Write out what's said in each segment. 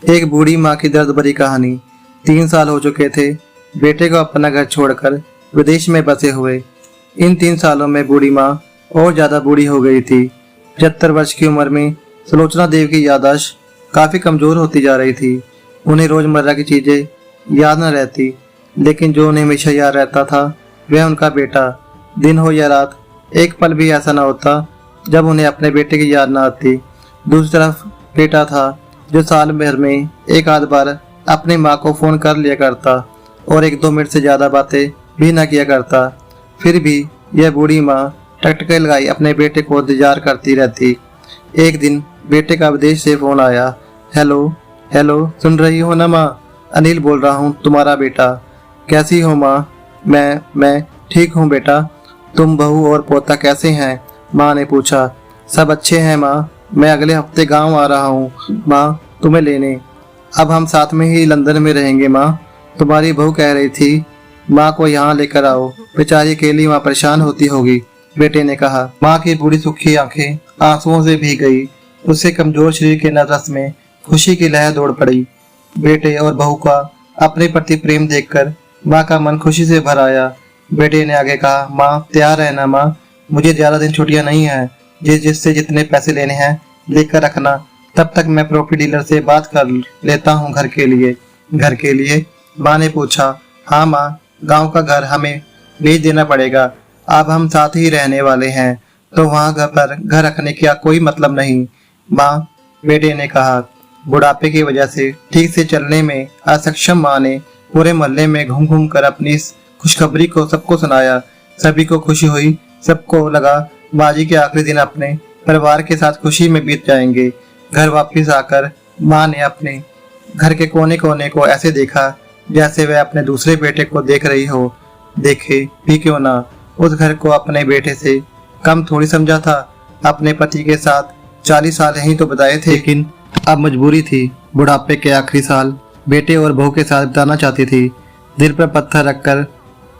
एक बूढ़ी माँ की दर्द भरी कहानी। 3 साल हो चुके थे बेटे को अपना घर छोड़कर विदेश में बसे हुए। इन 3 सालों में बूढ़ी माँ और ज्यादा बूढ़ी हो गई थी। 75 वर्ष की उम्र में सुलोचना देवी की याददाश्त काफी कमजोर होती जा रही थी। उन्हें रोजमर्रा की चीजें याद न रहती, लेकिन जो उन्हें हमेशा याद रहता था वह उनका बेटा। दिन हो या रात, एक पल भी ऐसा न होता जब उन्हें अपने बेटे की याद न आती। दूसरी तरफ बेटा था जो साल भर में एक आध बार अपनी माँ को फोन कर लिया करता और 1-2 मिनट से ज्यादा बातें भी न किया करता। फिर भी यह बूढ़ी माँ टकटके लगाई अपने बेटे को इंतजार करती रहती। एक दिन बेटे का विदेश से फोन आया। हेलो हेलो, सुन रही हो ना माँ? अनिल बोल रहा हूँ, तुम्हारा बेटा। कैसी हो माँ? मैं ठीक हूँ बेटा। तुम बहू और पोता कैसे हैं? माँ ने पूछा। सब अच्छे हैं माँ, मैं अगले हफ्ते गांव आ रहा हूँ माँ तुम्हें लेने। अब हम साथ में ही लंदन में रहेंगे माँ। तुम्हारी बहू कह रही थी माँ को यहाँ लेकर आओ, बेचारी अकेली माँ परेशान होती होगी, बेटे ने कहा। माँ की बूढ़ी सुखी आंखें आंसुओं से भीग गई। उसके कमजोर शरीर के नरस में खुशी की लहर दौड़ पड़ी। बेटे और बहू का अपने प्रति प्रेम देखकर माँ का मन खुशी से भर आया। बेटे ने आगे कहा, माँ तैयार है ना माँ? मुझे ज्यादा दिन छुट्टियां नहीं है, जिससे जितने पैसे लेने हैं लेकर रखना। तब तक मैं प्रॉपर्टी डीलर से बात कर लेता हूँ घर के लिए। घर के लिए? माँ ने पूछा। हाँ माँ, गांव का घर हमें बेच देना पड़ेगा। अब हम साथ ही रहने वाले हैं, तो वहाँ घर रखने का कोई मतलब नहीं माँ, बेटे ने कहा। बुढ़ापे की वजह से ठीक से चलने में असक्षम माँ ने पूरे मोहल्ले में घूम घूम कर अपनी इस खुशखबरी को सबको सुनाया। सभी को खुशी हुई। सबको लगा माँ के आखिरी दिन अपने परिवार के साथ खुशी में बीत जाएंगे। घर वापस आकर माँ ने अपने घर के कोने कोने को ऐसे देखा जैसे वह अपने दूसरे बेटे को देख रही हो। देखे भी क्यों ना, उस घर को अपने बेटे से कम थोड़ी समझा था। अपने पति के साथ 40 साल ही तो बिताए थे, लेकिन अब मजबूरी थी। बुढ़ापे के आखिरी साल बेटे और बहू के साथ बिताना चाहती थी। दिल पर पत्थर रखकर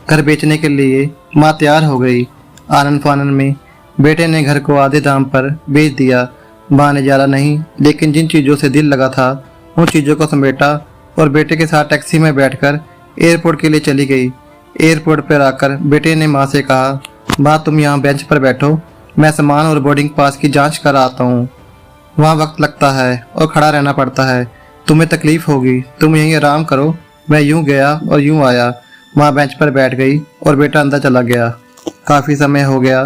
घर बेचने के लिए माँ तैयार हो गई। आनन फानन में बेटे ने घर को आधे दाम पर बेच दिया। माँ ने ज्यादा नहीं, लेकिन जिन चीजों से दिल लगा था उन चीजों को समेटा और बेटे के साथ टैक्सी में बैठकर एयरपोर्ट के लिए चली गई। एयरपोर्ट पर आकर बेटे ने माँ से कहा, माँ तुम यहाँ बेंच पर बैठो, मैं सामान और बोर्डिंग पास की जांच कर आता हूँ। वहाँ वक्त लगता है और खड़ा रहना पड़ता है, तुम्हें तकलीफ होगी, तुम यहीं आराम करो। मैं यूं गया और यूं आया। माँ बेंच पर बैठ गई और बेटा अंदर चला गया। काफी समय हो गया,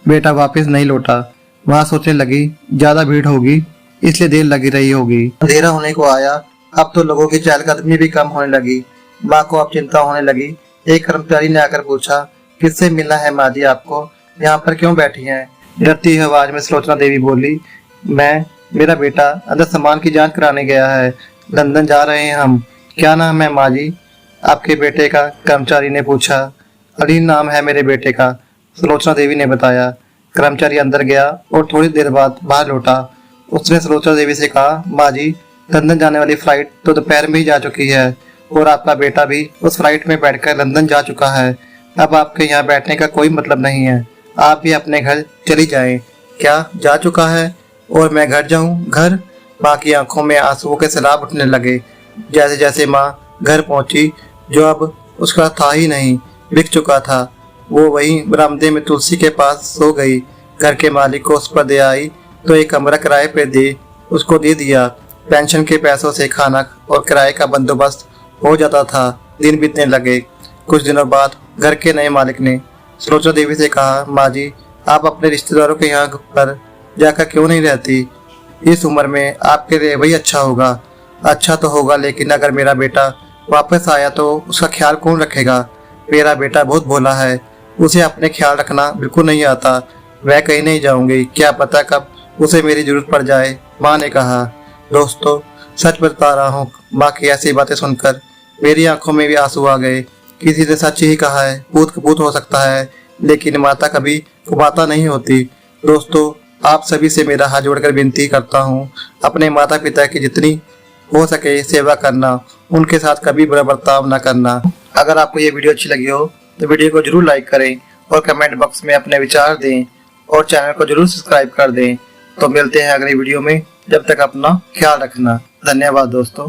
बेटा वापस नहीं लौटा। वहाँ सोचने लगी ज्यादा भीड़ होगी इसलिए देर लगी रही होगी। अंधेरा होने को आया। अब तो लोगों की चहलकदमी भी कम होने लगी। माँ को अब चिंता होने लगी। एक कर्मचारी ने आकर पूछा, किससे मिलना है माँ जी आपको? यहाँ पर क्यों बैठी हैं? डरती हुई आवाज में सुलोचना देवी बोली, मेरा बेटा अंदर सामान की जांच कराने गया है, लंदन जा रहे हैं हम। क्या नाम है माँ जी आपके बेटे का? कर्मचारी ने पूछा। अनिल नाम है मेरे बेटे का, सुलोचना देवी ने बताया। कर्मचारी अंदर गया और थोड़ी देर बाद बाहर लौटा। उसने सुलोचना देवी से कहा, माँ जी लंदन जाने वाली फ्लाइट तो दोपहर में ही जा चुकी है और आपका बेटा भी उस फ्लाइट में बैठकर लंदन जा चुका है। अब आपके यहाँ बैठने का कोई मतलब नहीं है, आप भी अपने घर चली जाएं। क्या जा चुका है और मैं घर जाऊं? घर? माँ की आंखों में आंसुओं के सैलाब उठने लगे। जैसे जैसे माँ घर पहुंची, जो अब उसका था ही नहीं, बिक चुका था। वो वहीं बरामदे में तुलसी के पास सो गई। घर के मालिक को उस पर दे आई तो एक कमरा किराए पे उसको दे दिया। पेंशन के पैसों से खाना और किराए का बंदोबस्त हो जाता था। दिन बीतने लगे। कुछ दिनों बाद घर के नए मालिक ने सुलोचना देवी से कहा, माँ जी आप अपने रिश्तेदारों के यहाँ पर जाकर क्यों नहीं रहती? इस उम्र में आपके लिए वही अच्छा होगा। अच्छा तो होगा, लेकिन अगर मेरा बेटा वापस आया तो उसका ख्याल कौन रखेगा? मेरा बेटा बहुत भोला है, उसे अपने ख्याल रखना बिल्कुल नहीं आता। वह कहीं नहीं जाऊंगी, क्या पता कब उसे मेरी जरूरत पड़ जाए, माँ ने कहा। दोस्तों सच बता रहा हूँ, माँ की ऐसी बातें सुनकर मेरी आंखों में भी आंसू आ गए। किसी ने सच ही कहा है, भूत कपूत हो सकता है, लेकिन माता कभी कुमाता नहीं होती। दोस्तों आप सभी से मेरा हाथ जोड़कर विनती करता हूँ, अपने माता पिता की जितनी हो सके सेवा करना, उनके साथ कभी बुरा बर्ताव न करना। अगर आपको ये वीडियो अच्छी लगी हो तो वीडियो को जरूर लाइक करें और कमेंट बॉक्स में अपने विचार दें और चैनल को जरूर सब्सक्राइब कर दें। तो मिलते हैं अगली वीडियो में, जब तक अपना ख्याल रखना। धन्यवाद दोस्तों।